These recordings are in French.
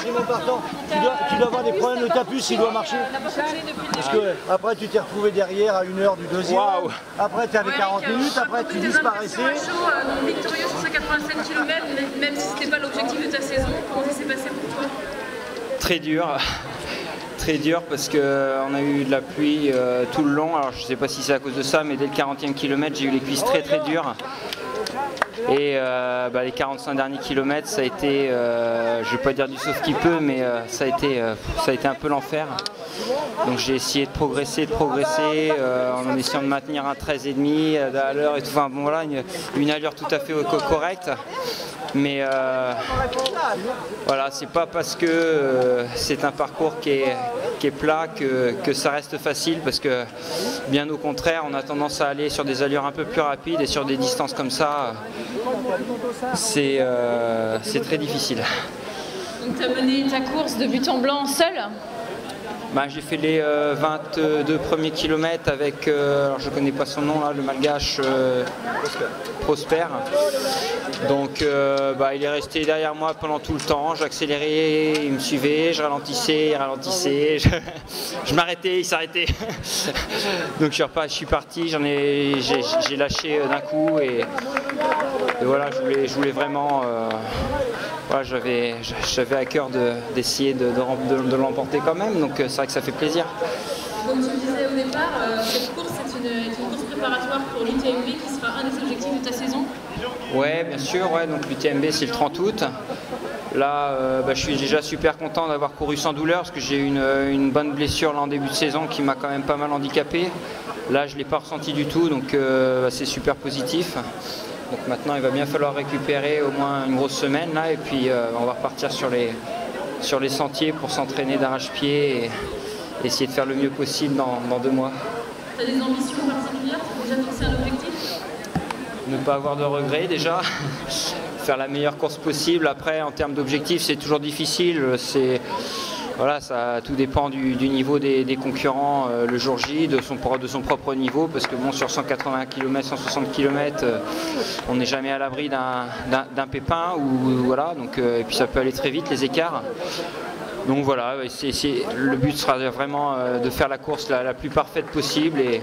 Simon partant, tu dois avoir des problèmes de ta puce, il doit marcher. Parce que après tu t'es retrouvé derrière à 1 heure du deuxième. Waouh. Après tu avais 40 minutes, après tu disparaissais. Victorieux sur 187 km, même si ce n'était pas l'objectif de ta saison, comment ça s'est passé pour toi? Très dur parce qu'on a eu de la pluie tout le long. Alors je ne sais pas si c'est à cause de ça, mais dès le 40e kilomètre, j'ai eu les cuisses très dures. Et les 45 derniers kilomètres, ça a été, je ne vais pas dire du sauf qui peut, mais ça a été un peu l'enfer. Donc j'ai essayé de progresser en essayant de maintenir un 13,5 à l'heure et tout. Enfin bon voilà, une allure tout à fait correcte. Mais voilà, c'est pas parce que c'est un parcours qui est plat que ça reste facile, parce que bien au contraire, on a tendance à aller sur des allures un peu plus rapides, et sur des distances comme ça, c'est très difficile. Donc tu as mené ta course de but en blanc seul? J'ai fait les 22 premiers kilomètres avec, alors je ne connais pas son nom là, le malgache Prosper. Donc il est resté derrière moi pendant tout le temps, j'accélérais, il me suivait, je ralentissais, il ralentissait, je m'arrêtais, il s'arrêtait. Donc je suis parti, j'ai lâché d'un coup, et voilà, je voulais vraiment... Voilà, j'avais à cœur d'essayer de l'emporter quand même, donc c'est vrai que ça fait plaisir. Comme tu le disais au départ, cette course est une course préparatoire pour l'UTMB qui sera un des objectifs de ta saison? Ouais, bien sûr, ouais, donc l'UTMB c'est le 30 août. Là, je suis déjà super content d'avoir couru sans douleur, parce que j'ai eu une bonne blessure là en début de saison qui m'a quand même pas mal handicapé. Là, je ne l'ai pas ressenti du tout, donc c'est super positif. Donc maintenant, il va bien falloir récupérer au moins une grosse semaine là, et puis on va repartir sur les sentiers pour s'entraîner d'arrache-pied et essayer de faire le mieux possible dans 2 mois. Tu as des ambitions particulières? Tu as déjà fixé un objectif? Ne pas avoir de regrets déjà, faire la meilleure course possible. Après, en termes d'objectifs, c'est toujours difficile. Voilà, tout dépend du niveau des concurrents le jour J, de son propre niveau, parce que bon, sur 180 km, 160 km, on n'est jamais à l'abri d'un pépin, voilà, donc, et puis ça peut aller très vite, les écarts. Donc voilà, le but sera vraiment de faire la course la plus parfaite possible, et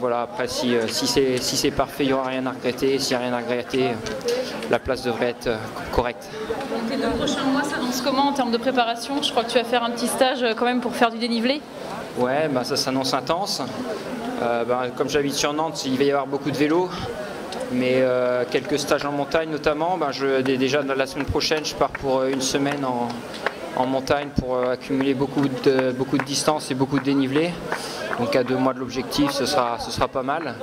voilà, après si c'est parfait, il n'y aura rien à regretter. S'il n'y a rien à regretter, la place devrait être correcte. Donc les 2 prochains mois s'annoncent comment en termes de préparation? Je crois que tu vas faire un petit stage quand même pour faire du dénivelé. Ouais, ça s'annonce intense. Comme j'habite sur Nantes, il va y avoir beaucoup de vélos, mais quelques stages en montagne notamment. Déjà la semaine prochaine, je pars pour une semaine en montagne pour accumuler beaucoup de distance et beaucoup de dénivelé. Donc à 2 mois de l'objectif, ce sera pas mal.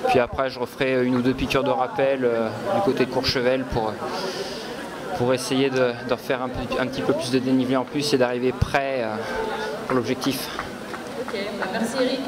Puis après, je referai 1 ou 2 piqûres de rappel du côté de Courchevel pour essayer de refaire un petit peu plus de dénivelé en plus et d'arriver prêt pour l'objectif. Ok, merci Eric.